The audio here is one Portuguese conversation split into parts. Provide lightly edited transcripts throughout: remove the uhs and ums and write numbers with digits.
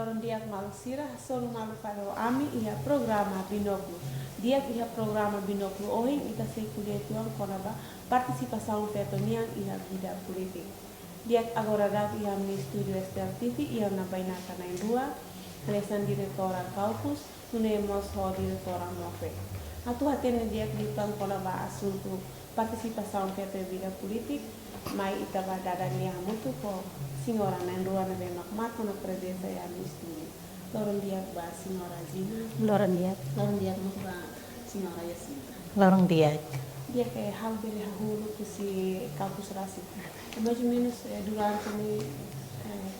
lorong dia malu sira solo malu faro ami ia programa Binoculo. Dia ia programa Binoculo ohin ita sei kuliah tuang konaba Partisipasaun Feto niang ia Vida Politika. Dia agora dá ia mi studio STLTV ia na bainata na indua, halesan diretora campus, nunemos ho diretora mofe. Atu hatene dia klipang konaba asunto Partisipasaun Feto Vida Politika, mai ita badada nia mutu ko senhora na indua na bem marco na presença ya mi studio. Lorong dia ba senhora Gina. Lorong dia muito ba senhora Yacinta. Lorong dia. Dia kayak hal beri hulu ke si kampus rasik. Mais ou menos durante o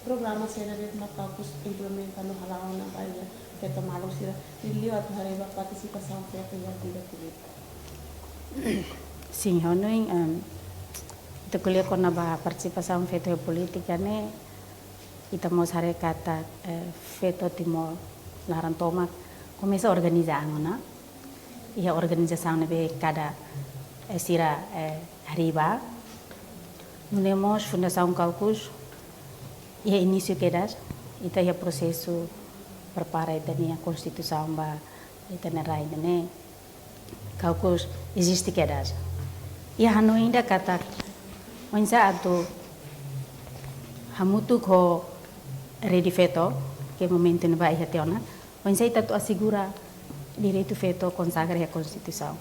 programa será de uma campus implementando halawan na baia Feto malu sira nilio atu hareba partisipasaun Feto ya Vida Politika. Sim, honoin ito kuliah ko na ba partisipasaun Feto Politika ne ita mo sare kata Feto timo laran tomak começa a organizar na ia organização ne be cada sira hariba nunemos fundação caucus ia início que das ita ia processo prepara ita nia constituição ba ita na rai ne caucus existe que das ia hanu ainda kata onsa atu hamutu ko ready Feto que momento ne ba ia teona onsa ita tu assegura direito Feto consagra a Constituição.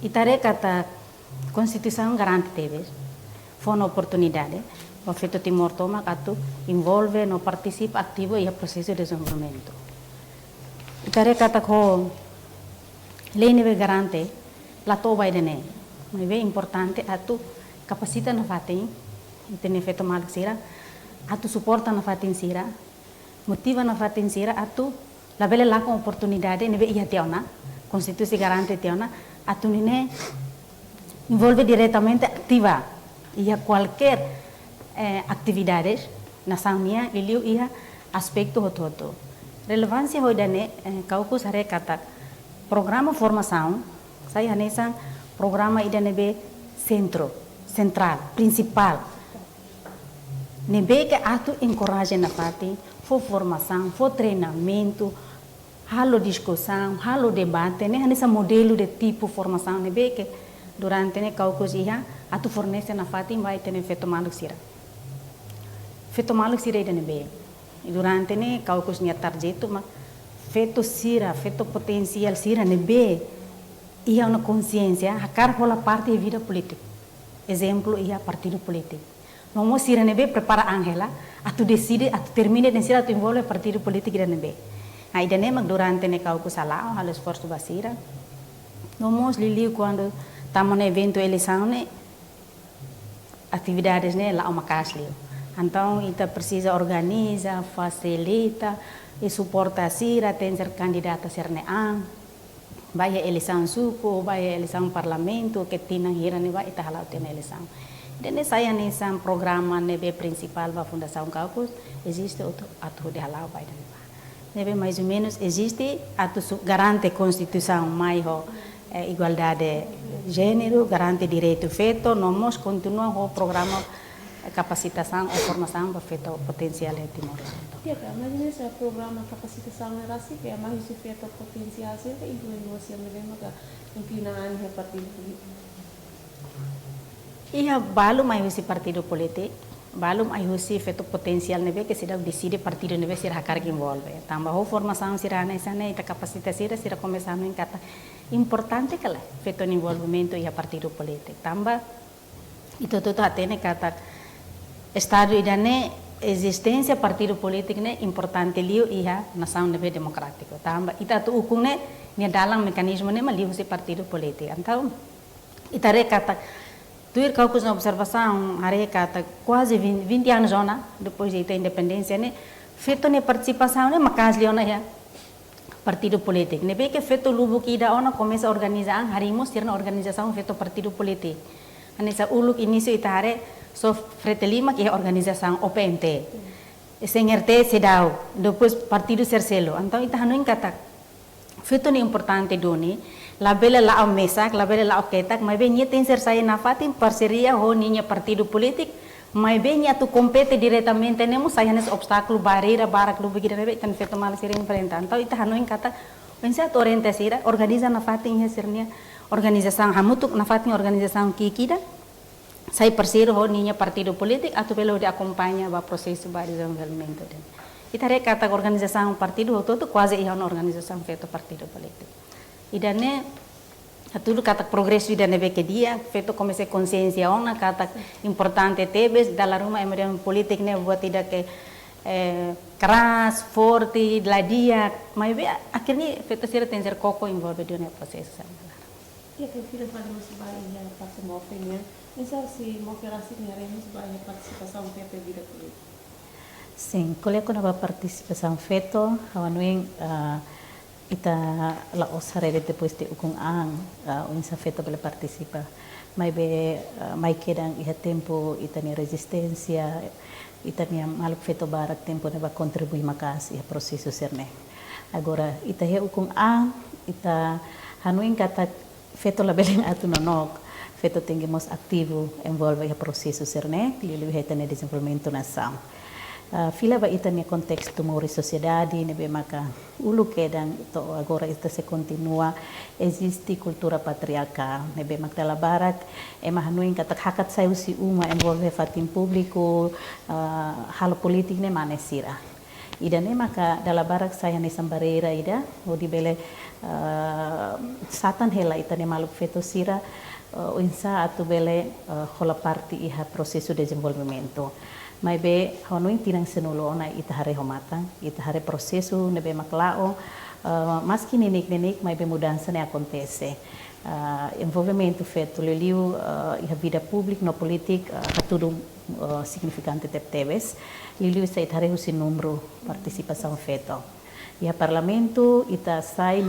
Itare kata Constituição garante teves, foi uma oportunidade, o Feto Timor toma atu envolve no participa ativo e o processo de desenvolvimento. Itare kata ko lei neve garante la toba idene, neve importante atu capacita na fatin, itene Feto maluk sira, atu suporta na fatin sira, motiva na fatin sira atu la bela lá com oportunidade neve ia teona constituição garante teona atu nene envolve diretamente ativa ia qualquer atividades na sania ilio ia aspecto hototo relevância hoidane caucus hare kata programa formação sai hanesan programa idane be central principal nebe que atu encoraja na parte for formação for treinamento halo discussão, halo debate, né? Nesse modelo de tipo formação, né? Que durante né caucus ia, atu fornece na fatin vai ter Feto maluk sira. Feto maluk sira ida né durante né caucus nia tarjeto, mas Feto sira, Feto potencial sira né ia uma consciência, a carga parte da vida política. Exemplo ia partido político. Não sira né prepara Angela, atu decide, atu termina de sira atu envolve partido político ida né aí dane mag durante ne caucus salao halo esforço basira nomos lili quando tamo no evento eleição ne atividades ne lá uma casli então ita precisa organiza facilita e suporta sira tem ser candidata ser ne vai eleição suco vai eleição parlamento que tina hira ne vai ita halau tem eleição dane saya nessa programa ne principal da fundação caucus existe outro atu de halau vai deve mais ou menos existe garante Constituição mais igualdade de gênero garante direito Feto nós continuamos o programa capacitação ou formação para Feto potencial de Timor. Ya, mas nesse programa capacitação era assim que é mais o Feto potencial sempre inclui você mesmo que inclinando o partido político. Ia balu mais esse partido político balum ai hosi Feto potensial neve que sira decide partido neve sira carga envolve tamba ho formação sira na sana ita capacitação sira começando em kata importante que lá Feto envolvimento e a partido político tamba itu tudo atene kata estado idane existência partido político ne importante liu ia nação neve democrático tamba ita tu ukune ne dalam mekanisme ne maliu se partido político então itare kata tuir caucus na observação hari kata quase 20 anos zona depois da independência né Feto ne participação né macas leona ya partido político ne que Feto lubu kida ona começa a organizar harimos tirna organização Feto partido político anessa uluk início itare so fretelima que é organização OPMT SNRT sedau depois partido sercelo então ita hanu kata Feto ne importante doni la bela la mesa, la bela la oketak, mas bem tem ser saya na fatin parceria ho ninya partido político Mas bem, tu compete diretamente, nemos saya nesse obstáculo, barreira, barak, lu begitu, kan feto mal sering enfrentar. Então, ita hanoin kata, pensa tu orientasi, organiza na fatin hasilnya, organização, hamutuk na fatin organização kikida, saya persiro ho ninya partido politik, atau belo de acompanha ba processo ba desenvolvimento. Ita re kata organização partido, tu quase ia na organização feto partido politik. Idane, tudo kata progresso ida nebe que dia, feito comecei consciência ona kata importante tebes dalam rumah emergent politik ne buat tidak ke keras, forte, ladia, mas akhirnya feito sira tem ser coco envolve do processo. Ya que filho para nós vai ia para uma opinião, então se moverasi nharemos vai participação feto vida política. Sim, koleko na participação feto, hawanuing ita la osarere depois de ukung ang unsa feto bele participa mai be mai kedang iha tempo ita ni resistência ita ni maluk feto barak tempo na ba contribui makas iha processo serne agora ita he ukung ang ita hanuin kata feto la beleng atu nonok feto tengemos ativo envolve iha processo serne lilu heta ne desenvolvimento nação fila ba ita ni contexto mori sociedade nebe maka ulu kedang to agora ita se continua existe cultura patriarcal nebe mak dala barak mahanuin katak hakat sai usi uma envolve fatin público hal politik ne manesira ida ne maka dala barak saya ne sambareira ida odi bele satan hela ita ne maluk feto sira insa atu bele hola parti iha processo de desenvolvimento mai be honuin tinang senulo na itahare homata itahare processo nebe maklao maski nenik mai be mudança ne acontece envolvimento feito leliu iha vida pública no politik tudo significante tepteves leliu sa itahare husi número participação feito iha parlamento ita sai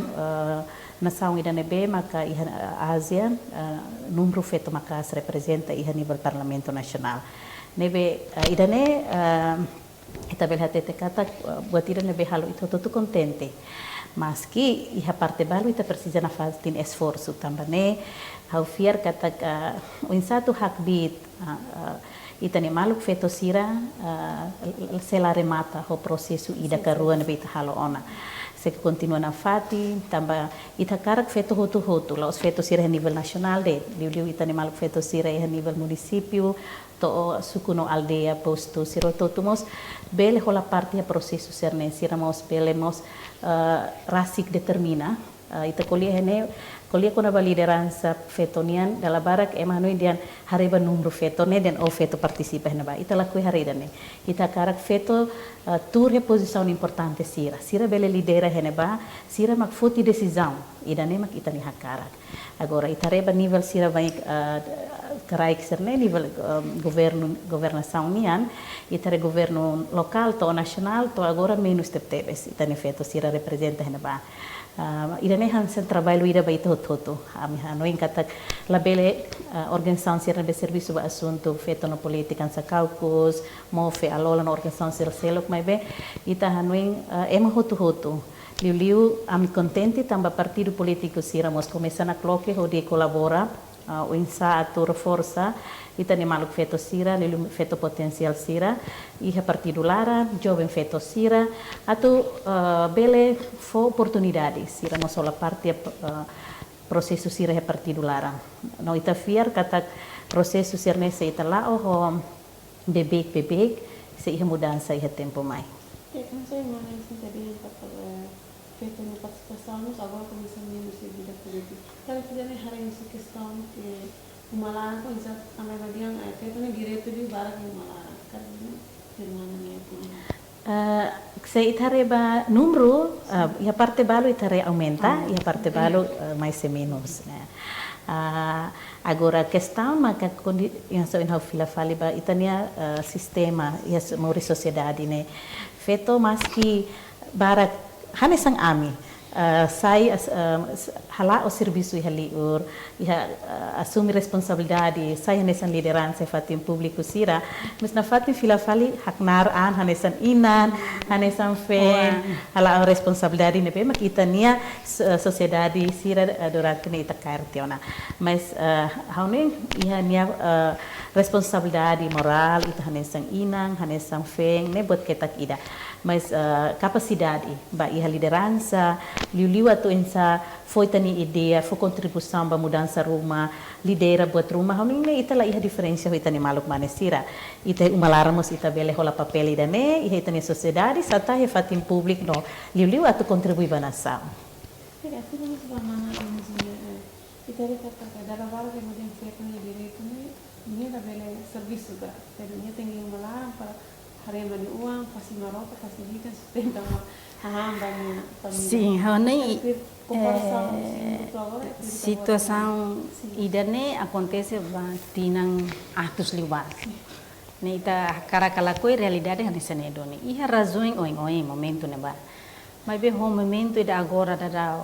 nação ida nebe maka iha Ásia número feito maka se representa iha nível parlamento nacional nebe idane ita belhate te kata buat ida nebe halo itu tutu contente mas que iha parte balu ita precisa na faz tin esforço também hau fiar kata o insato hakbit ita ne maluk feto sira sela remata o processo ida karua nebe ita halo ona se continua na fati tamba ita karak feto hotu la os feto sira a nível nacional de liu ita ne maluk feto sira a nível município to suku no aldeia posto siro totumos bele hola parte a processo serne siramos belemos rasik determina ita kolia kona ba liderança fetonian dala barak emanu indian hareba numero fetone dan o feto participa na ba ita lakui haridane ita karak feto tur reposição importante sira bele lidera heneba sira mak foti decisão idane mak ita ni hakarak agora ita reba nível sira vai karaik serne nível governação nian itare governo local to nacional to agora menos teptebes itane feto sira representa heneba idane hansen trabalho ida ba ito toto ami hanoin katak labele organização sira de serviço ba assunto feto no politika sa caucus mofe alola no organização sira selok mai be ita hanoin ema hotu liu ami contente tamba partido político sira mos começar na cloque ho de colabora o insa atur força ita ne maluk feto sira lilu feto potensial sira iha partido lara jovem feto sira atu bele fo oportunidades sira no sola parte processo sira he partido lara no ita fiar kata processo sira ne se ita la ho bebek se iha mudança iha tempo mai Kan saya mana yang tadi kata feto no participação agora começando a ser vida política kalau kita ni hari ini questão que Malaran ko isa ang nagadiang feto ni direto di barak ni Malaran kan firman niya po se itareba número e a parte balu itare aumenta e a parte balu mais e menos né agora questão maka yang so inhau fila faliba itania sistema e a mori sociedade né feto mas que barak hanesang ami sai hala o serviço iha liur, iha assume responsabilidade, sai nessa liderança fatim público sira, mas na fatim fila fali haknar an hanesan inan, hanesan fen, hala a responsabilidade nebe mak itania sociedade sira durante ne ita kairtiona. Mas haune iha nia responsabilidade moral ita hanesan inan, hanesan fen, ne buat ketak ida. Mas capacidade, ba iha liderança, liu atu ensa foi tani ideia, foi contribuição para mudança rumah, lidera buat rumah, hauni ita la iha diferença foi tani maluk manesira. Ita umalaramos ita bele hola papel ida ne, iha tani sociedade, sata he fatim public no, liu atu contribui banasa. Jadi aku dulu sudah mana ini ita kata dalam hal yang mungkin feto ni direito ni da bele serviço da, pero ni tengi umalarang para harema ni uang, pasti marota, pasti vida, sustenta uma hamba ni família. Sim, hauni situação idane acontece tinang atos liwas. Ne ita karakalakoi realidade hanisa ne doni. Iha razões oi momento ne ba. Mas be ho momento ida agora da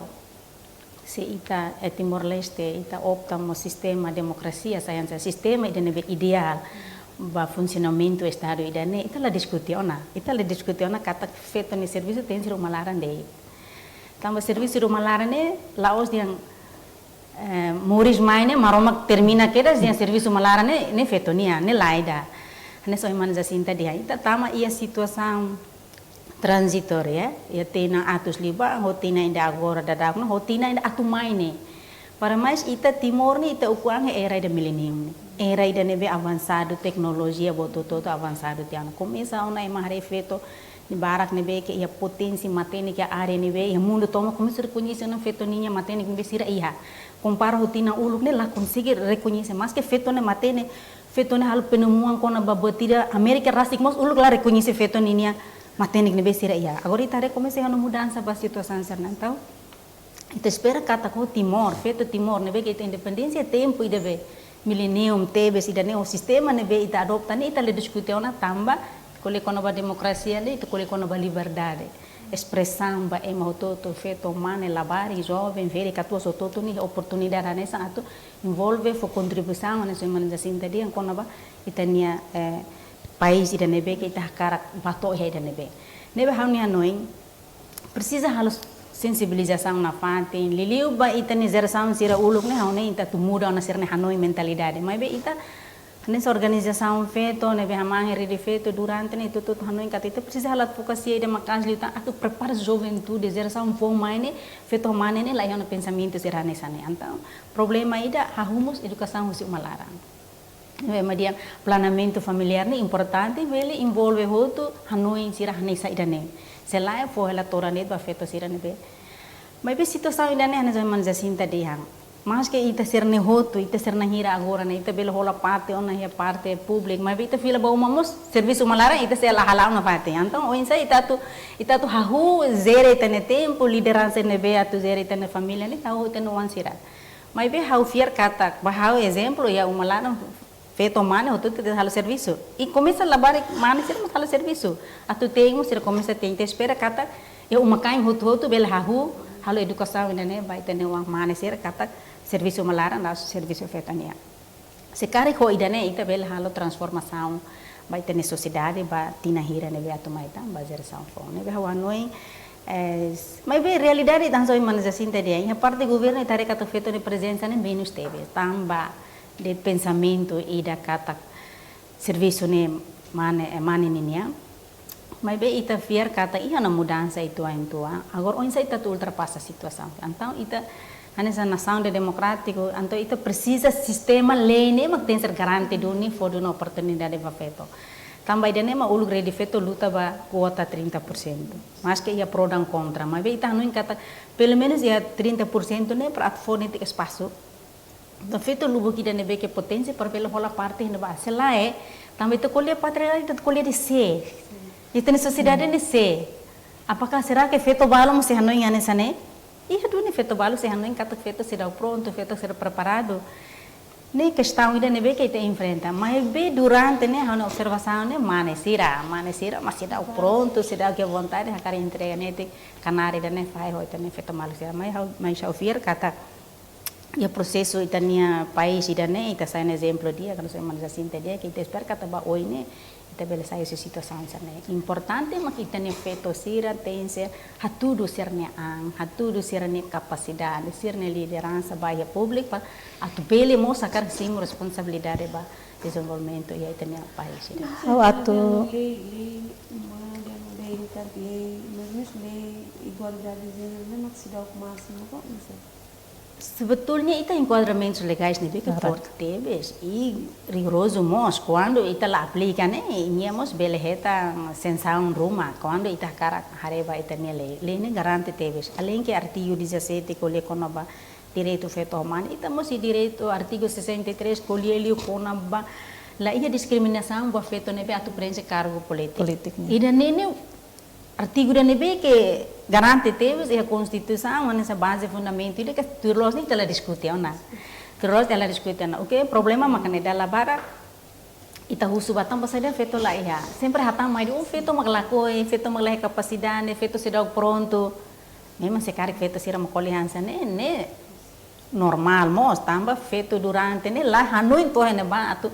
se ita Timor Leste ita opta mo sistema democracia sayansa sistema ida nebe ideal ba funcionamento estado idane ita la diskutiona kata feto ni serviço tem rumah laran dei tamba serviço rumah laran ne laos yang muris maine maromak termina kedas yang serviço rumah laran ne feto nia ne laida ne so iman jacinta dia ita tama ia situação transitória ia tena atos liba rotina ainda agora dadakno rotina ainda atu maine para mais ita Timor ni ita ukuang era da millennium era ida nebe avançado tecnologia boto todo avançado tiana começa una imare feto ni barak nebe que ia potência matene que a área nebe ia mundo toma começa a reconhecer na feto ninha matene que besira ia compara rotina uluk ne lá consegue reconhecer mas que feto ne matene feto ne halu penemuan kona babotira América rasik mos uluk lá reconhecer feto ninha matene que besira ia agora ita recomeça a mudança ba situação sernantau ita espera kata ko Timor feto Timor nebe que ita independência tempo ida be millennium tebe sidane o sistema nebe ita adopta ni ita le diskutiona tamba kole kono ba demokrasia le ita kole kono ba liberdade expressão ba ema toto feto mane labari jovem vere katua so toto ni oportunidade nessa ato envolve fo contribuição nessa semana Jacinta dia kono ba ita nia país ida nebe que ita cara bato he ida nebe hauni hanoi precisa halos sensibilização na fatin liliu ba ita ni geração sira uluk ne haune ita tu muda na sirne hanoi mentalidade mas be ita nessa organização feto ne be hamang de feto durante ne tutu hanoi kat ita precisa halat advocacia de makas lita atu prepara juventude geração for mine feto mane ne la yana pensamento sira ne sane então problema ida hahumus educação husi malarang media planamento familiar ni importante vele envolve hotu hanoi sira hanesa ida ne selain for ela toranet ba feto sira nebe mas be situação ida ne hana zaman Jacinta dia mas que ita serne hoto ita serna hira agora ne ita bela hola parte ona hia parte public mas be ita fila ba umamos serviço malara ita se la hala na parte então o insa ita tu hahu zere ita ne tempo liderança nebe atu zere ita ne família ne hahu ita no ansira mas be hau fiar kata ba hau exemplo ya umalana feto mane hotu te halo serviço e começa a lavar mane ser halo serviço atu tenho ser começa tem te espera kata eu uma cain hotu bela hahu halo educação ne vai ter uang mane ser kata serviço malara na serviço fetania se cari ho idane ita bela halo transformação vai ter na sociedade ba tina hira ne beatu mai tam ba geração fo ne be hawanoi mas be realidade dan so man Jacinta dia a parte governo ita kata feto ne presença ne menos teve tamba de pensamento e da kata serviço ne mane ninia mas be ita fiar kata ia na mudança itu agora onde ita tu ultrapassa a situação então ita nessa nação de democrático então ita precisa sistema lei ne mak tem ser garante duni for duna oportunidade va feto também dene ma ulu grade feto luta ba quota 30% mas que ia pro dan contra mas be ita não kata pelo menos ia 30% ne para fornecer espaço então feto lubu que dene be que potência para pelo rola parte ne ba sela também to colher patriarca to colher de ser e tem sociedade ne ser apakah será que feto balom se hanoi nessa ne e hadu ne feto balo se hanoi kata feto será pronto feto será preparado nem questão ainda nem que te enfrenta, mas bem durante né a observação né manesira, mas se dá o pronto, se dá o que vontade, a cara entrega né de canário né faz hoje né feito mal sira, mas já ouvir kata e o processo itania país ida né ita sai exemplo dia quando saya manisa dia que ita espera kata ba hoje né ita bela sai essa situação né importante mas kita ne feto sira tense hatudo sirne hatudo sirne capacidade sirne liderança baia pública atu bele mo sacar sim responsabilidade ba desenvolvimento e itania país ida atu igualdade de gênero não se dá o máximo kok sebetulnya itu enquadramentos legais nih que forte tebes e rigoroso mos quando ita la aplica né íamos beleheta sensação ruma quando ita cara hareba ita ne lei ne garante tebes além que artigo 17 colhe conaba direito feito humano ita mos direito artigo 63 colhe ele conaba la ia discriminação ba feito ne be atu preenche cargo político e ne artigo da NB que garante temos a Constituição, nessa base fundamental, ele que turlos nem tela discutir na, turlos tela discutir na, ok? Problema makanya dalam bara, ita husu batang pasal dia feto lah ya, sempre hatang mai feto maglakoi, feto maglai capacidade, feto sedang pronto, memang sekarang feto sira makolihansa ne normal mos, tambah feto durante ne lah hanuin tuh ne ba atu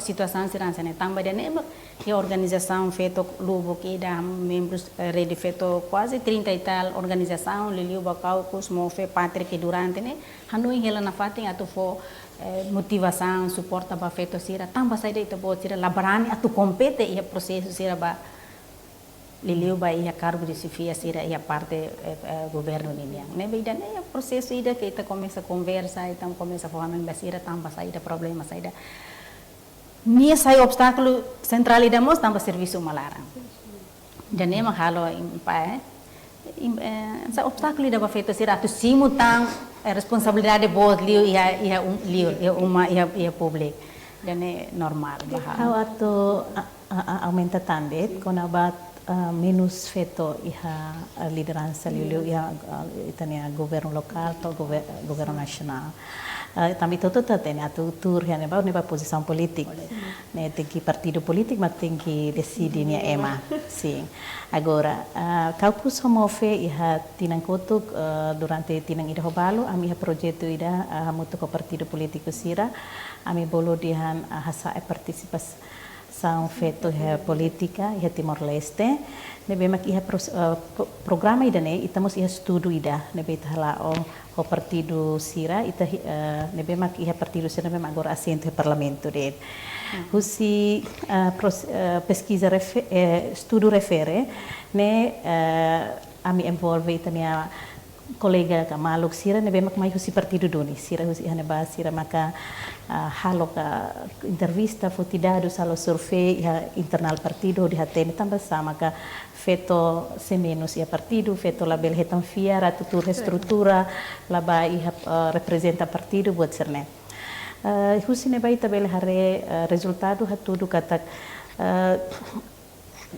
situação segurança né também de a organização feito lubo que dá membros rede feito quase 30 e tal organização liliu bacau cosmo fe patria que durante né hanui hela na fatin atu fo motivação suporta ba feito sira também sai daí tabo sira labrani atu compete e processo sira ba liliu ba ia cargo de chefia sira ia parte governo ninya né bem né processo ida que ita começa conversa então começa a falar ba sira também sai da problema sai da nia sai obstáculo central ida mos tambah serviço malarang dan nem halo impa sa obstáculo ida ba feito sira tu simutang responsabilidade bot liu ia uma ia public dan normal how atu aumenta também quando abat menos feto iha liderança liu ia itania governo local atau governo nasional também todo tem atu tur ya neba posição política né tem que partido político mas tem que decidir nia ema sim agora kau somo fe iha tinang kotuk durante tinang ida hobalo ami iha projeto ida mutu ko partido político sira ami bolo dihan hasa partisipasaun feto iha politika iha Timor Leste nebe mak iha programa ida ne itamos iha studu ida nebe itala o partido sira ita nebe mak iha partido sira nebe agora assento parlamento de husi pesquisa studo refere ne ami envolve itania colega kamaluk sira nebe mak mai husi partido doni sira husi haneba sira maka halo ka entrevista fotidados halo survei internal partido di hatene tambah sama ka feto semenos ia partido feto label hetan fiara tutur estrutura laba iha representa partido buat serne husine bai tabel hare resultado hatudu katak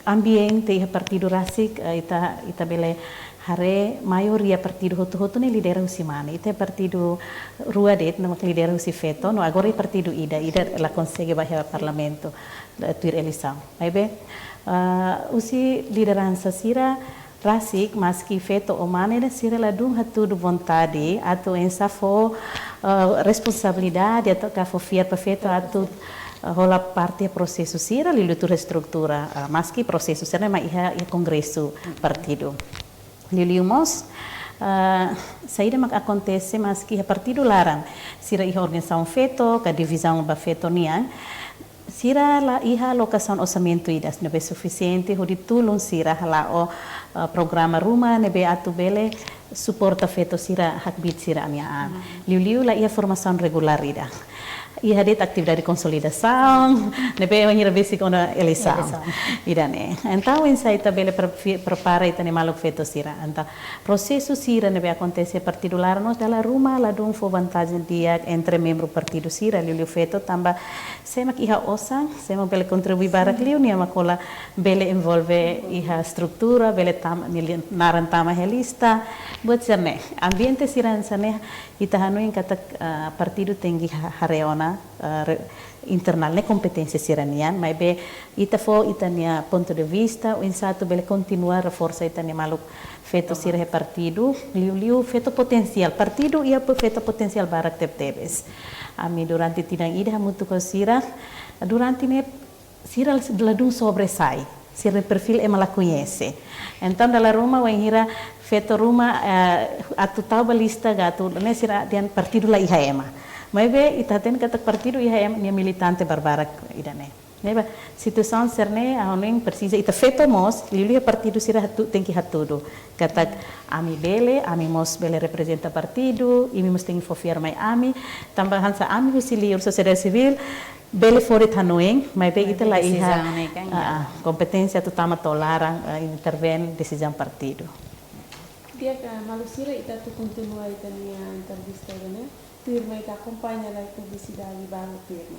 ambiente iha partido rasik ita bele hare maioria partido hotu ne lidera usimane ite partido rua det nama lidera usi feto no agora partido ida la consegue bahia parlamento tuir Edisaun aibe usi liderança sira rasik maski feto omane sira la dum hatudu vontade atau ensafo responsabilidade atau ka fo fiar pa feto atu rola parte processo sira lilutur estrutura maski processo sira ma iha congresso partido liliumos saída mak acontece mas que a partido larang sira iha organização feto ka divisão ba feto niang sira la iha locação orçamento idas nebe suficiente hodi tulung sira la o programa rumah nebe atu bele suporta feto sira hakbit sira ania liu la ia formação regular ida ia det atividade de consolidação nebe wanneer basic ona Edisaun idane então insai tabele prepara itane maluk feto sira anta processo sira nebe acontece partido larnos dala rumah la dum fo vantagem dia entre membro partido sira liu feto tamba semak iha osang semak bele contribui barak liu nia makola bele envolve iha struktura bele naran tama helista buat serne ambiente sira serne ita hanuin kata partido tinggi hareona na internal ne competência siranian, mas be ita fo itania ponto de vista, o insato bele continuar reforça itania maluk feto sira partido, liu feto potensial partido ia po feto potensial barak tebes. Ami durante tinang ida mutu ko sira, durante ne sira beladung sobressai, sira perfil ela conhece. Então dalam rumah wahira feto rumah atu tahu balista gato, ne sira dian partido la iha ema. Mas be itaten kata partido iha ema nia militante barbarak idane. Neba situação serne ahoning precisa ita feto mos liu partido sira hatu tenki hatudo. Kata ami bele, ami mos bele representa partido, imi mos tenki fofiar mai ami, tambahan sa ami husiliur sociedade civil bele forit hanoeng, mas be ita la iha competência tu tama tolarang intervene decisão partido. Dia que malusira ita tu continua ita nia entrevista né? Turma ita acompanha a publicidade baru turma.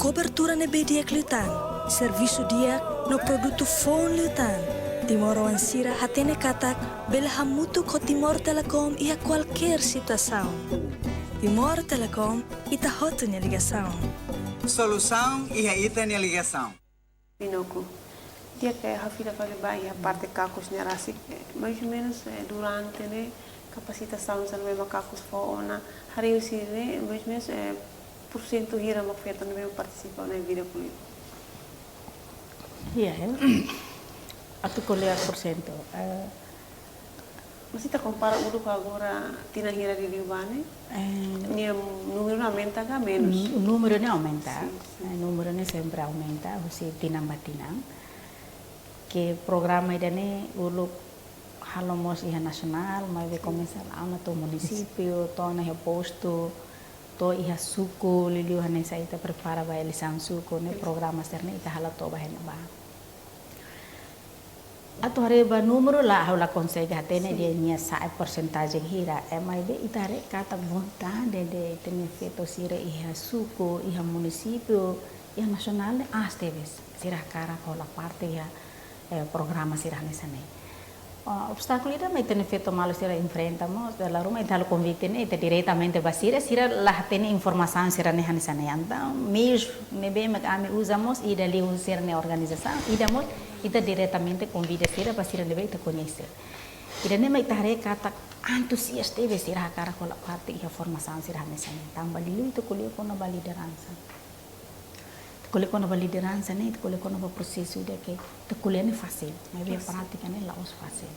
Cobertura nebe dia klutan, serviço dia no produto phone lutan. Timor Wansira hatene katak bela hamutu ko Timor Telecom ia qualquer situação. Timor Telecom ita hotunya ligação. Solução e a itania ligação. Binoculo. Dia que a filha vai levar a parte cacos nerasik, mais ou menos durante né capacitação se não macacos fora, hari usi né mais ou menos porcento hira mak Feto não participar na vida política. Iya, atu kuliah porcento. Mas kita compara udo agora tina hira di Liubane, nia número aumenta ga menos. O número não aumenta, o número não sempre aumenta, você tinang batinang. Que programa idane ulu halomos iha nasional, mas vai começar lá na to município, to na posto. To iha suku liliu hane sa ita prepara ba Edisaun suku ne programa serne ita hala to bahen ba atu hare ba número la haula consegue hatene dia nia sa porcentagem hira mai be ita re kata vontade de tene feto sire iha suku iha município iha nacional asteves sira cara kola parte iha programa sira hane sane obstáculo ida mai tene feto malo sira enfrentamos dalla Roma ita lo convite ne ita diretamente basira sira la tene informação sira ne hanisa ne então mês ne bem ami usamos ida li usar ne organização ida mo ita diretamente convida sira basira ne ita conhece ida ne mai tare kata entusiasta ebe sira cara com la parte e formação sira hanisa ne tamba liu ita colhe com a liderança colhe com a liderança ne colhe com o processo de que te colhe ne fácil mas bem prática ne la os fácil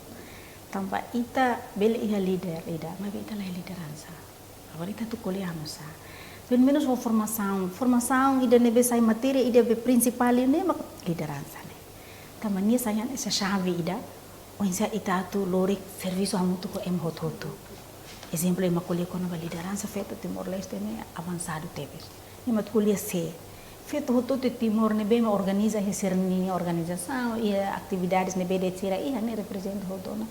tamba ita bele iha líder ida mas bem ita la liderança agora ita tu colhe anusa pelo menos uma formação ida ne sai matéria ida be principal ne mak liderança ne tamba ni saya essa chave ida o insa ita tu lori serviço hamutu ko em hototo exemplo ma colhe com a liderança feita Timor Leste ne avançado teve ni mat colhe se Feto hototo Timor ne bem organiza reserni organização e atividades ne bem de tira e ne representa hotona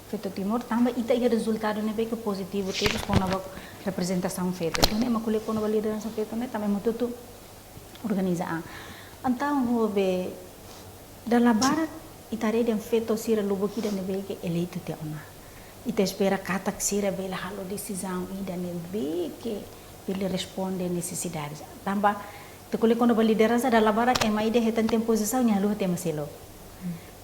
Feto Timor tamba ita e resultado ne bem que positivo teve com a representação feita então ne macule com a liderança feita ne também muito organiza então hobe dalla barat ita rede feto sira lubo kida ne bem que eleito te ona ita espera katak sira bela halo decisão ida ne bem que ele responde necessidades. Tambah tu quando a liderança da labara que mais de retan tem posição nya lu tem maselo.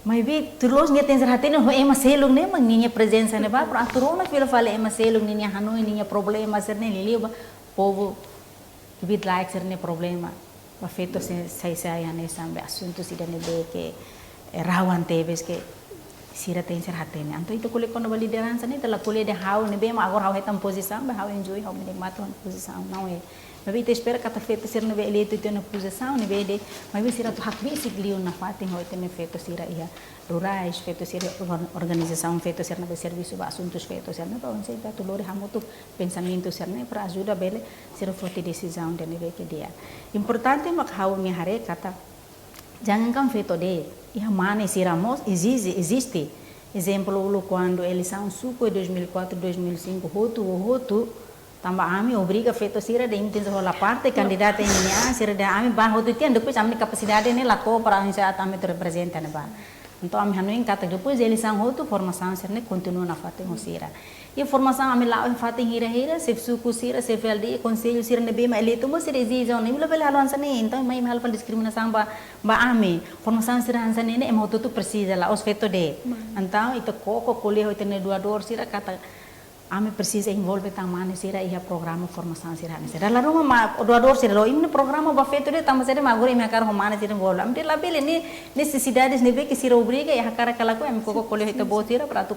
Mas vi terus nya tem hati no é maselo né mang minha presença né ba para aturona fila fala é maselo minha hanoi minha problema ser né liliba povo que vi like ser né problema. Ba feto saya né sampai assunto sida né be que rawan tebes que sira tem ser hati né. Então itu quando a liderança né telah kuliah de hau né be ma agora hau retan posição ba hau enjoy hau menikmati posição não é. Mas te espera que a feita ser na eleito ter na posição, na vez de, mas será tu hak basic liu na fatin ho ter feito será ia rurais, feito será organização, feito será na serviço ba assuntos feito será na para onde tu lori hamu tu pensamento será na para ajuda bele será forte decisão de nível que dia. Importante mak hau ni hare kata jangan kan feito de ia mana siramos existe. Exemplo quando Edisaun suco 2004 2005 hotu tambah ami obriga feto sira de intenso la parte candidata ini sira de ami bah hotu tian depois ami capacidade ne la ko para insa ami te representa ne ba então ami hanu kata depois Edisaun hotu formação sira ne continua na fate sira e formação ami la fate hira sef suku sira sef LD conselho sira ne bema eleito mo sira Edisaun ne bila bela haluan sane então mai hal diskriminação ba ami formação sira hansa ne em hotu tu precisa la os feto de então itu koko kuliah itu ne dua sira kata ami precisa envolve tamane sira ia programa formação sira ne sira lalu ma doador sira lo imne programa ba feito de tama sira magore me akar homane sira envolve am de la bele ni necessidades ne be que sira obriga ia akara kala ko am ko colhe ita bo sira para tu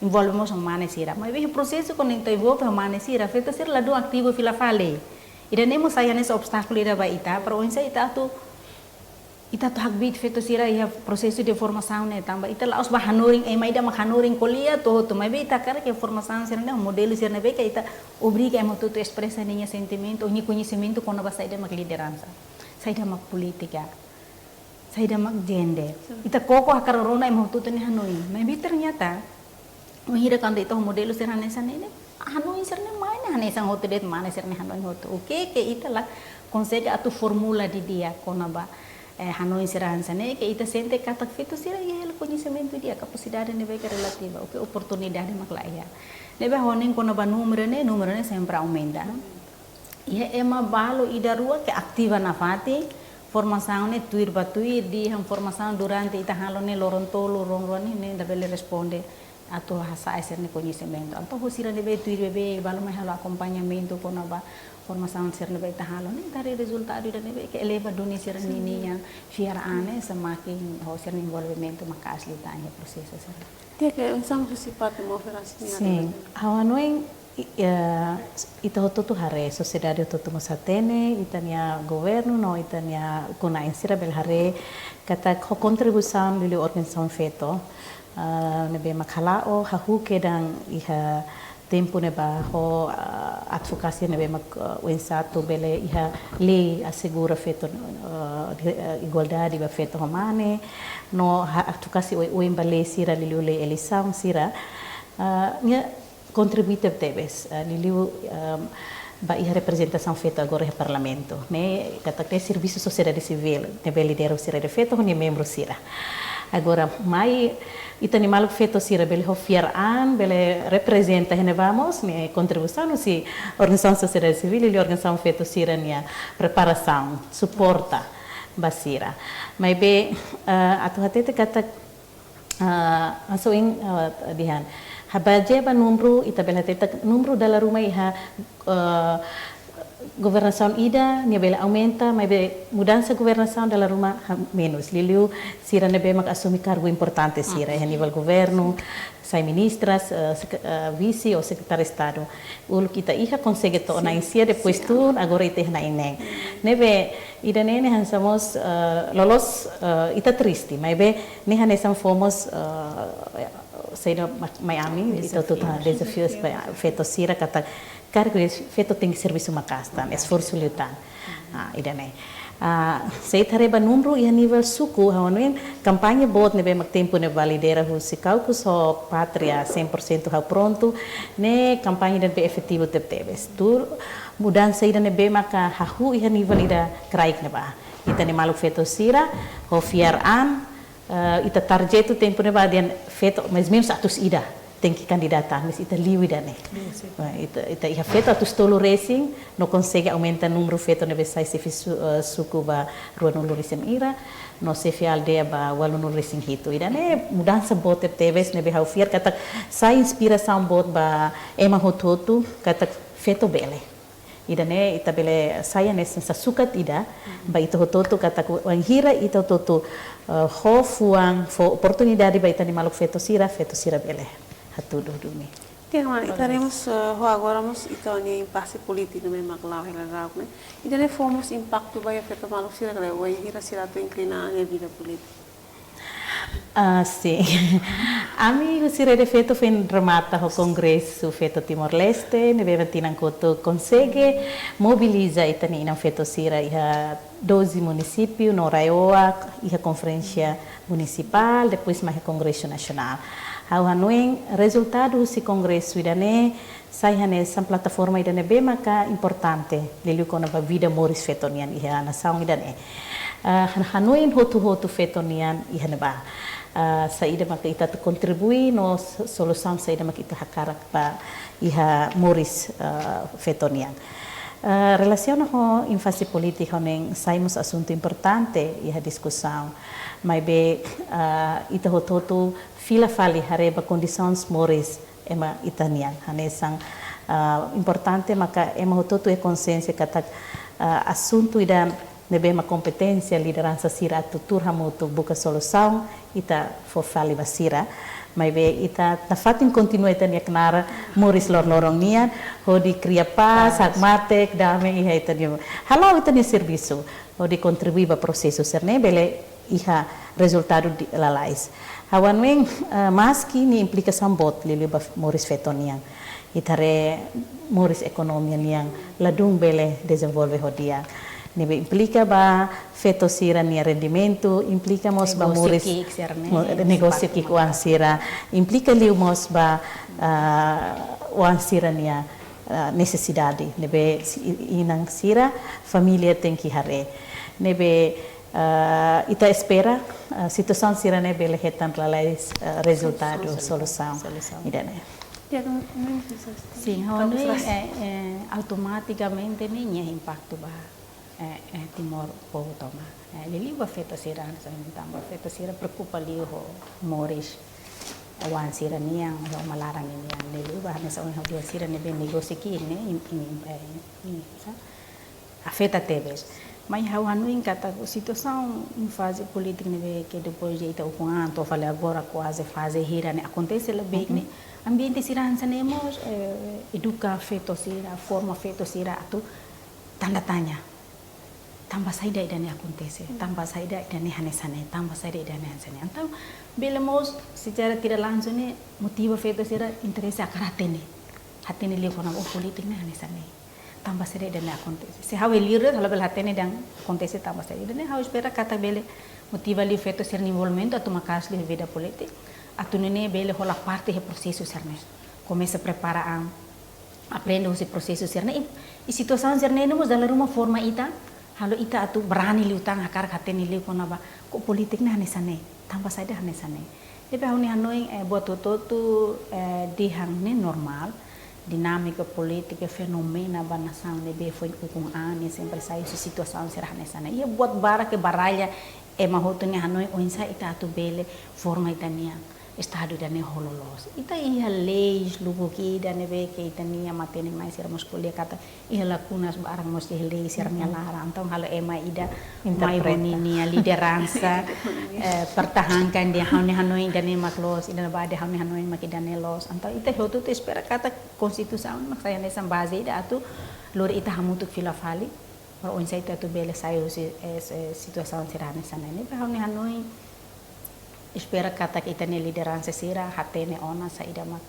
envolve mo homane sira mas be processo con inte envolve homane sira feito sira lado ativo fila fale ida nemo saya nesse obstáculo ida ba ita para onde ita tu hak bit feto sira ia processo de formação né tambah ita laos ba hanoring mai da hanoring kuliah to mai be ita cara que formação sira né modelo sira né be que ita obriga emo tu expressa ninha sentimento ni conhecimento quando ba saída mak liderança saída mak politika saída mak gender ita koko akarorona emo tu ne hanoring mas be ternyata mengira quando ita modelo sira né sana ini hanoring sira né mai né hanesang hotu det mana sira né hanoring hotu oke que ita la consegue atu formula di dia konaba Hanoi sirahansa ne que ita sente kata feto sira ia el conhecimento dia capacidade ne que relativa o que oportunidade maklaya ne be honing kono ba número ne sempre aumenta ia ema balo ida rua que ativa na fati formação ne tuir di formação durante ita halo ne lorontolo ronroni ne da bele responde atau hasa eser ne conhecimento então hosira ne be tuir bebe balo mai halo acompanhamento kono ba formação ser nebe tahalo ne dari resultado da nebe que eleva dunia ser nininha fiar ane semakin ser envolvimento makasli tanya proseso ser dia que usang sifat operasi sim hawanoing ita hotu hare sociedade hotu masatene itania governo no itania kuna insira bel hare kata contribuição lili organização feto nebe makhalao hahu kedang iha tempo ne ba ho advokasi ne be mak wensato bele iha lei assegura feto igualdade ba feto romane no advokasi o embale sira liliu le Edisaun sira nia contribuite tebes liliu ba iha representação feto agora no parlamento ne kata que serviço sociedade civil ne be lidero sira de feto ne membro sira agora mai itani malu feto sira bele hofiar an bele representa hene vamos ne contribuição si organização sociedade civil e organização feto sira nia preparação suporta basira mai be atu hatete kata asoing dihan habaje ba número ita bele hatete número dalla rumah iha governação ida nia bela aumenta mas be mudança governação dela rumah menos liliu sira ne be mak assumi cargo importante sira a nível governo sai ministras vice ou secretário de estado ulu kita iha consegue to na insia depois tu agora ite na ineng ne be ida ne hansamos lolos ita triste mas be ne hanesam fomos saída Miami ita tu desafios feto sira kata cargo feto tem serviço makastan esforço lutan idane sei tareba número e a nível suku hawanuin campanha bot ne be mak tempo ne validera hu se calcus ho patria 100% ha pronto ne campanha de be efetivo tebes tur mudança ida ne be mak hahu e a nível ida kraik ne ba ita ne malu feto sira ho fiar an ita target tempo ne ba dian feto mas mesmo atus ida tem que candidatar, mas ita liu idane. Ita iha feto atu stolo racing, no consegue aumentar número feto nebe sai se suku ba rua nulu racing ira, no se fi aldea ba walu nulu racing hito. Idane mudança bote teves nebe hau fiar kata sai inspiração bot ba ema hototu kata feto bele. Idane ita bele saya nessa sa sukat ida ba ita hototu kata wang hira ita hototu ho fuang fo oportunidade ba ita ni maluk feto sira bele. Hatudo dumi. Tiang estaremos agora vamos então em impasse político no mesmo claro legal, né? E daí fomos impacto vai afetar mal o sira o ira sira to inclinar a vida política. Sim. A mim o sira de feto foi remata o congresso feto Timor-Leste, ne beva tinan koto consegue mobiliza itani na feto sira iha 12 municípios no Raioa, iha conferência municipal, depois mais congresso nacional. Ao Hanoi, resultado desse congresso idane sai nessa plataforma idane bem maka importante lelu kona ba vida moris fetonian iha nação idane Hanoi hotu fetonian iha ba saída maka ita tu contribui no solução saída maka ita hakara ba iha moris fetonian. Relaciona com ênfase política nem saímos assunto importante iha discussão mas be ita hotu fila fali hareba condições moris ema itanian hanesang importante maka ema hototu e consciência kata assunto ida nebe ma competência liderança sira tutur hamutu buka solução ita fo fali basira mas be ita na fatin continua itania knara moris lorong nian hodi cria paz agmatek dame iha itania halau itania serviço hodi contribui ba processo serne bele iha resultado lalais. Hawanweng maski ni implicação bot lili ba moris fetonian itare moris ekonomia niang ladung bele desenvolve hodia nebe implica ba feto sira ni rendimento implica mos ba moris negócio que kuan sira implica liu mos ba wan sira nia necessidade nebe inang sira família tem que hare nebe ita espera situação sirane bele hetan lalais resultado solução idane sim Hanoi automaticamente nem impacto ba Timor povo toma lili ba feto sira sa tamba feto sira preocupa li ho moris wan sira niang ho malarang niang lili ba nesa ho dia sira ne ben negócio ki ne afeta teves mas hau Hanoi kata situação em fase política né que depois de ita ukungan to falei agora quase fase hira né acontece lá bem né ambiente sira sanemos educa feto sira forma feto sira atu tanda tanya tambah saida idane acontece tambah saida idane hanesane tambah saida idane hanesane então belemos secara tidak langsung né motiva feto sira interesse akaratene hatene li kona politik né hanesane tambah seri dan acontece. Se hau elir kalau belhatene dan acontece tambah seri dan hau espera kata bele motiva li feto ser envolvimento atu makas li vida politik atu nene bele hola parte he processo serne começa a preparar aprende esse processo serne e situação serne nemos dalam rumah forma ita halo ita atu berani li utang akar hatene li kona ba ko politik na hanesane tambah saida hanesane debe hau ni Hanoi buat tu dihang ne normal dinâmica política fenomena ba nação nebe foi com ani sempre sai situação será nessa ia buat bara que baralha mahoto ni Hanoi oinsa ita atu bele forma itania estado da ne hololos ita ia leis lugo ki da nebe que itania matene mais ser musculia kata ia lacunas barang mos leis ser lara então halo ida mai boninia liderança pertahankan dia Hanoi dan ne maklos ida ba de Hanoi makidane los então ita hoto te espera kata konstitusi maksaya nessa base ida atu lor ita hamutuk filafali or oinsa ita tu bele saio situação será nessa ne Hanoi espera kata kita ne liderança sira hatene ona saida mak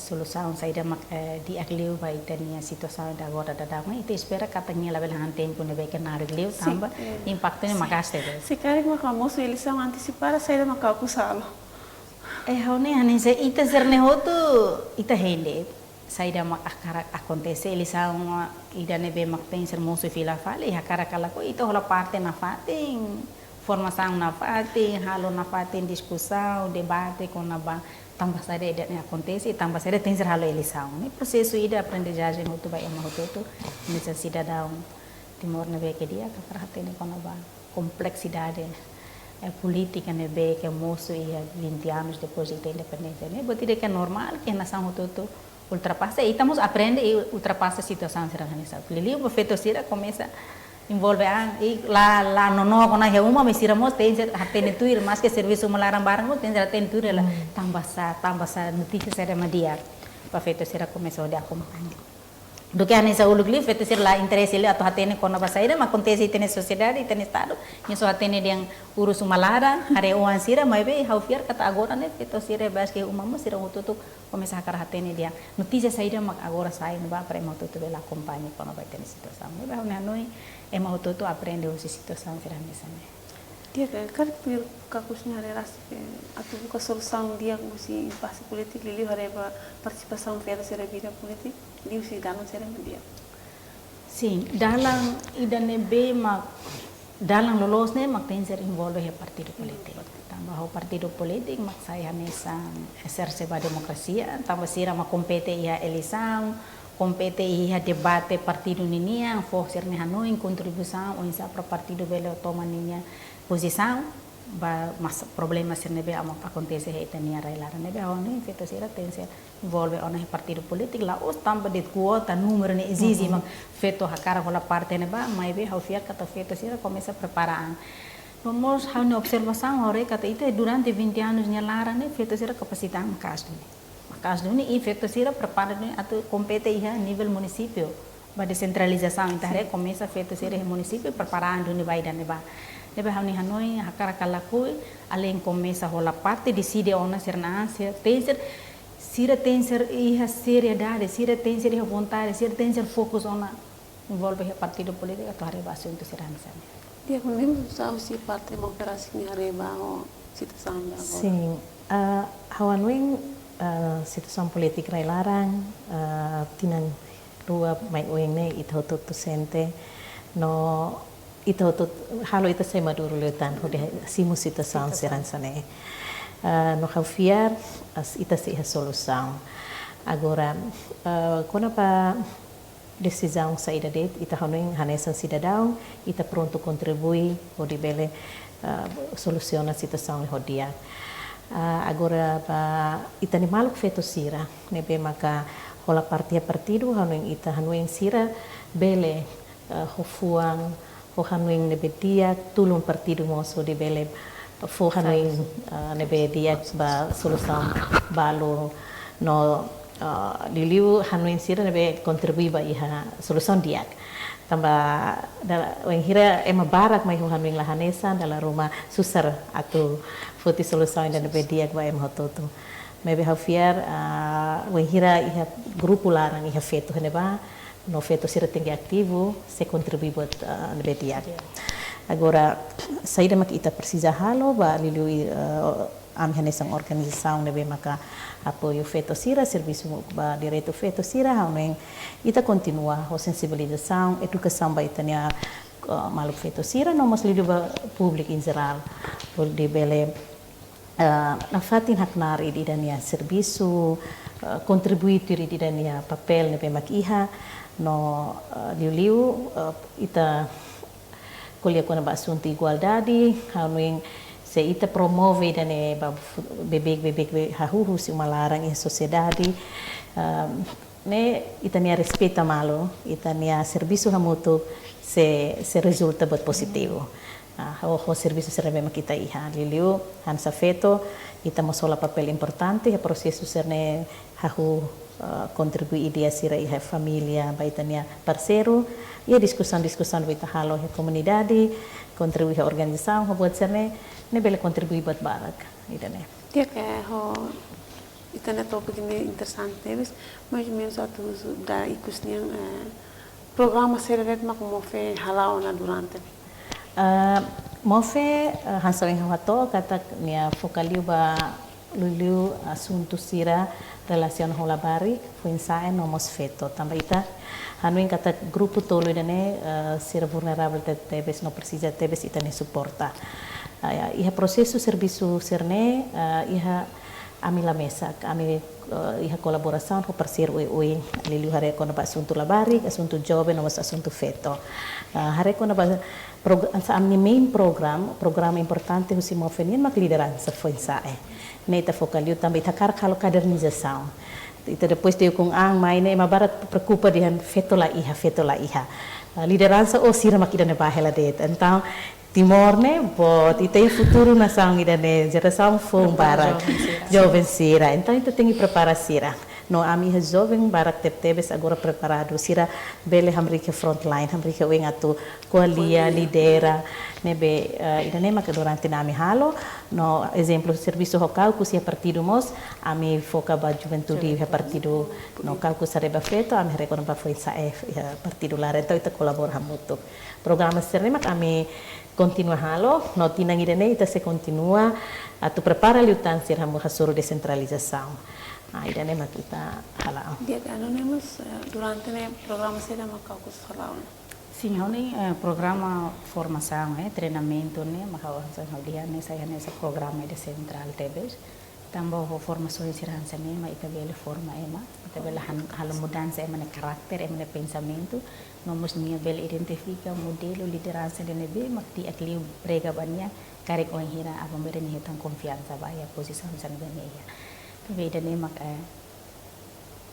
solução saida mak di agliu vai tenia situação da agora da dama ite espera kata nia label han tempo ne beke na agliu tamba impacto ne makaste se kare mak famoso eles são antecipar a saída mak akusalo hone hanese ite serne hotu ite hende saida mak akara acontece eles são ida ne be mak tem ser moço fila fale akara kala ko ite hola parte na fating formação na fati, halo na fati, discussão, debate com na ba tambah sada ida ne acontece e tambah sada tem halo Edisaun. Ne processo ida aprendizagem muito bem ema hototo nessa cidadão Timor Nebe que dia que perhati ne com ba complexidade política ne be que moço ia 20 anos depois da independência ne botide que é normal que nação hototo ultrapassa e estamos aprende e ultrapassa a situação será nessa. Lili o feto sira começa envolve e lá no na reuma me siramos tem hatene tuir mas que serviço melarang barang tem hatene tuir lá tambah sa notícia será media para feto sira começou de acompanhar do que nessa ulugli feto sira lá interesse ele atau hatene kona basaira mas acontece tem sociedade tem estado nisso hatene yang urus malara are uan sira mas be haufiar kata agora né feto sira bas que uma sira tutu começa a cara hatene dia notícia saída mas agora sai não vai para mau tutu bela acompanha kona vai ter situação me vai hanoi ema hototo aprende usi situação será nessa né dia kan pir kakusnya relasi atau buka solução dia usi impasse politik lili hareba participação feto será vida politik li usi dalam será dia sim dalam idane be mak dalam lolos ne mak tem ser envolve he partido politik tambah ho partido politik mak saya nessa exerce ba demokrasia tambah sira mak compete ia Edisaun compete ia debate partido ninia forcer ne hanoi contribuição ou insa para partido belo toma ninia posição ba mas problema ser nebe ama acontece he tenia railar nebe oni feto sira tense envolve ona partido politik la os tamba de quota número ne exige mak feto hakara hola parte neba mai be haufiar kata feto sira começa preparaan vamos hal ne observação ore kata itu durante 20 anos nya lara ne feto sira capacidade makas ne e feto sira prepara ne atau compete ia nível município ba descentralização então começa feto sira município preparando ne vai dan neba nebe hanoi hakara kalakui além começa rola parte decide ona sernancia tenser sira tenser iha seriedade sira tenser iha vontade sira tenser fokus ona envolve a partido político atau hareba assunto serança dia mesmo sabe se parte uma operação ni hareba o situação agora sim hawanwing situação política rai larang tinang rua mai oeng ne itotot sente no itotot halo ita sai maduro letan hode simu situação serança ne no haufiar as ita se a solução agora quando pa decisão saída de ita hanuin hanesan cidadão ita pronto contribui hode bele soluciona a situação hodia agora pa ita ni maluk feto sira nebe maka hola partido hanuin ita hanuin sira bele hofuang ho hanuin nebe dia tulung partido moso de bele fo hanuin nebe dia ba solução balo no liliu hanuin sira nebe contribui ba iha solução dia tambah weng hira ema barak mai ho hanuin la hanesan dalam rumah susar atau futi solução dan nebe dia ba ema hototo mebe hafiar weng hira iha grupo larang iha feto neba no feto sira tinggi ativo se contribui buat nebetiak. Agora saída mak ita precisa halo ba lilu am hanesang organização nebe maka apoio feto sira serviço ba direito feto sira hauneng ita continua o sensibilização educação ba itania maluk feto sira no mas lilu ba public in geral por de bele na fatin haknar di dania serviço contribuir di dania papel nebe mak iha no liu ita kuliah kuna ba assunto igualdade hanuing se ita promove dane ba bebek hahuhu si malarang in sociedade ne ita nia respeita malo ita nia serviço hamutu se resulta buat positivo ho serviço serve makita iha liu hansa feto ita mosola papel importante ha processo serne hahu contribuir dia sira iha família baitania parceiro e discussão baita halo ha comunidade contribuir ha organização ho buat serne ne bele contribuir buat barak idane dia que ho itane topik ini interessante mas menos satu da ikusnya programa servet mak mofe halau na durante mofe hansaweng hawato kata nia fokaliu ba lulu assunto sira relacion hola bari fuinsae nomos feto tambah ita hanuin kata grupo tolo idane sira vulnerable tebes no precisa tebes ita ne suporta Iha prosesso serviço serne, iha amila mesa, ami iha colaboração com parceiro oi ali hare kona ba assunto labari, assunto jovem, mas assunto feto. Hare kona ba amni main program importante husi mo fenin mak liderança foi sae. Neta focaliu também takar kalau kadernização. Itu depois de com mai ne mabarat preocupa dengan feto la iha. Liderança o sira mak idane bahela det. Então Timor ne bot ite futuro nação idane geração fong barak jovem sira. Então itu tem que preparar sira. No ami jovem barak tebes agora preparado sira bele hamrike frontline hamrike wing atu koalia lidera nebe idane mak durante nami halo no exemplo serviço local que sia partido mos ami foca ba juventude partido no calco sareba feto ami recona ba foi sa partido lá então ita colabora muito programa serema ami continua halo no tinang idane ita se continua atu prepara liutan sir hamu hasuru decentralização idane mak kita hala dia anonymous durante ne programa será mak calcos halaun. Sim, há programa formação, treinamento, né, mas dia né saya nessa programa de central tebes, também formações cirança né, mas também forma ema, também hal mudança ema ne karakter, ema ne pensamento, nós nia bel identifica modelo liderança de nebe, mas ti akli prega banyak, karek orang hira apa mereka ni hitam confiança bahaya posisi sana beneya, tapi ida ne mak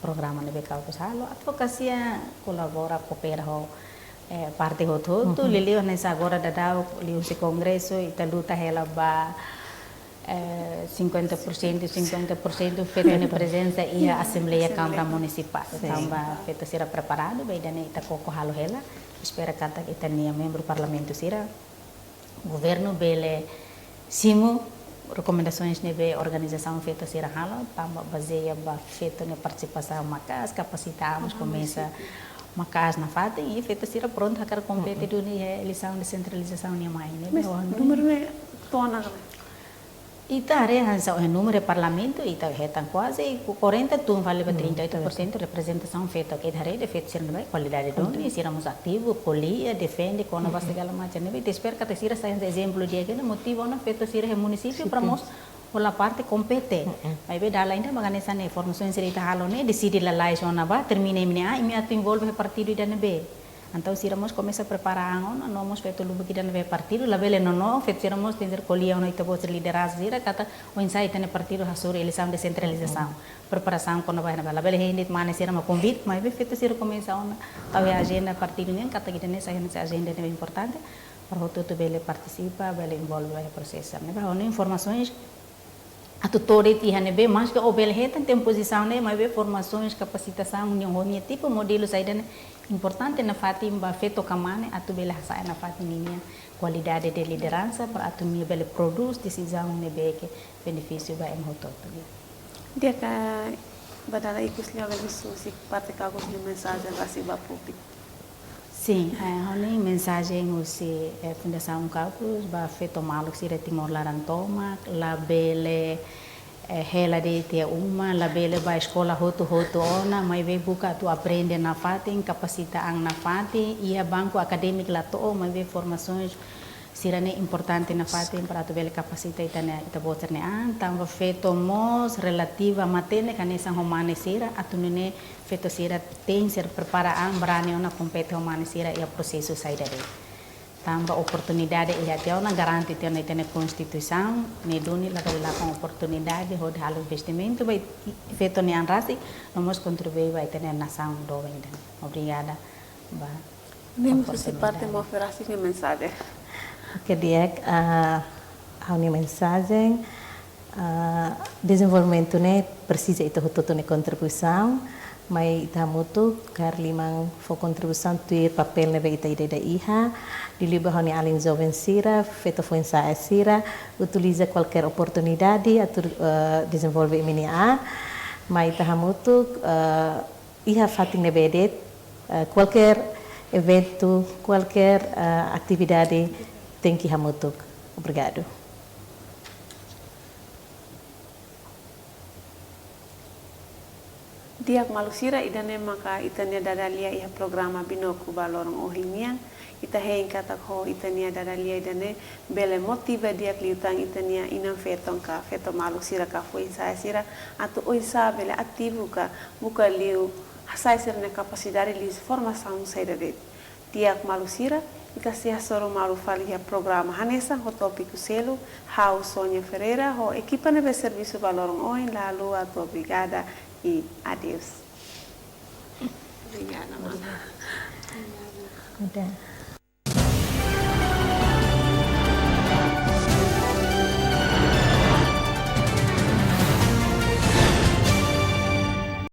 programa nebe kau kesalo, advokasi colabora coopera parte hoto liliu nessa agora dadau liu se congresso ita luta ela ba 50% feito na presença e a assembleia câmara municipal tamba feito será preparado bem dane ita coco halo ela espera kata ita nia membro parlamento será governo bele simo recomendações nebe organização feita será halo tamba baseia ba feito na participação macas capacitamos começa makas na fata e feita sira pronto hakar complete do ni eleição de centralização ni mai ne Número ne tona ita are hansa o número de parlamento ita hetan quase 40 tu vale para 38% representação feita que hare de feita sira qualidade do ni sira mus ativo polia defende quando vai segala macam ne te espera que sira sai exemplo dia que motivo na feita sira município para mos ola parte compete aí be dala ainda magane sana informação cerita halo ne decide la lai zona ba termina imi atu envolve partido ida nebe então siramos começa a preparar não mos feito lubu que nebe partido la bele no feito siramos tender colia no ita bos liderança sira kata o insight ne partido hasuri eleição de centralização preparação quando vai na la bele henit mane sira ma convite mas be feito sira começa ona tawe agenda partido ne kata que ne sai nessa agenda é importante para o todo bele participa bele envolve o processo ne ba informações a tutora tinha bem mais que o belheta tem posição né mas bem formações capacitação união tipo modelo saída importante na fatimba feto kamane a tu bela sai na fatimia qualidade de liderança para a tu minha bela produz decisão né bem que benefício vai em todo dia que badala ikus lihat isso se parte cagos de mensagem assim para público. Sim, a mensagem usi Fundação Cálculos ba feto maluk sira Timor Larantoma, la bele hela de te uma, la bele ba escola hoto ona, mas ve buka tu aprende na fatin, capacita ang na fatin, ia banco acadêmico la to, mas ve formações sira ne importante na fatin para tu bele capacita ita botar ne tamba feto mos relativa matene kanesa homane sira atunene feto sira tem ser preparaan berani ona compete homane sira ia processo saída de tamba oportunidade ia te ona garanti te ona itene constituição ne doni la bela com oportunidade hod halo investimento vai feto ne anrasi vamos contribuir vai ter nação do ainda obrigada ba nem se parte mo oferasi ne mensagem que dia a minha mensagem desenvolvimento né precisa itu tutu ne contribuição mas ita muito quer limang for contribuição tuir papel ne ita ide da iha diliba honi alin jovem sira feto foi sa sira utiliza qualquer oportunidade a desenvolver minia mas ita muito iha fating ne bedet qualquer evento qualquer atividade tem que hamutuk. Obrigado. Dia malusira idane maka itane dadalia iha programa Binoculo balorong ohimian ita hein kata ho itania dadalia dane bele motiva dia kliutang itania inam fetong ka feto malu sira ka foi saya sira atu oisa bele ativo ka buka liu sai sira na capacidade de formação saída de dia malu sira ita se soro malu fali ya programa hanesa ho tópico selo how Sonia Ferreira ho equipa nebe serviço valorong oin lalu atu obrigada e adeus. Obrigada, mama. Udah.